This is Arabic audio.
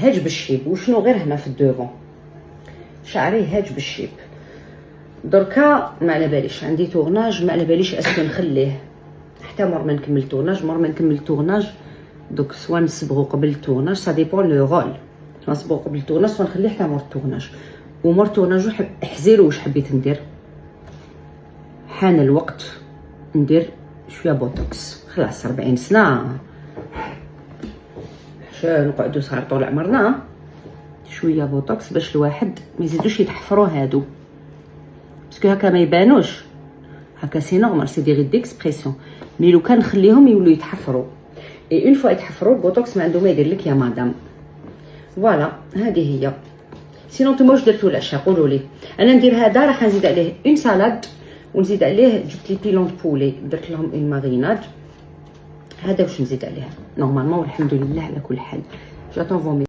هاج بالشيب. وشنو غير هنا في الدوفون شعري هاج بالشيب. دركا ما على باليش عندي تورناج، ما على باليش اسكو نخليه حتى مور ما نكمل تورناج. مور ما نكمل تورناج دوك سوا نصبغو قبل التورناج، سا ديبون لو رول، نصبغو قبل التورناج سوا نخليه حتى مور التورناج. ومور التورناج احزيرو واش حبيت ندير. حان الوقت ندير شويه بوتوكس، خلاص 40 سنه نقعدو صغار طول عمرنا. شويه بوتوكس باش الواحد ما يزيدوش يتحفروا هادو، باسكو هكا ما يبانوش هكا سي نورمال، سي دي غيد ديكسبرسيون. مي لو كان نخليهم يولوا يتحفروا، اي اون فوا يتحفروا البوتوكس ما عنده ما يدير لك يا مدام. فوالا هذه هي. سينو نتوما واش درتو العشاء قولوا لي. انا ندير هذا راح نزيد عليه اون سالاد، ونزيد عليه جبت لي بيلون بولي درت لهم اون ماريناد. هذا واش نزيد عليه نورمالمون والحمد لله على كل حال. جاتون فومي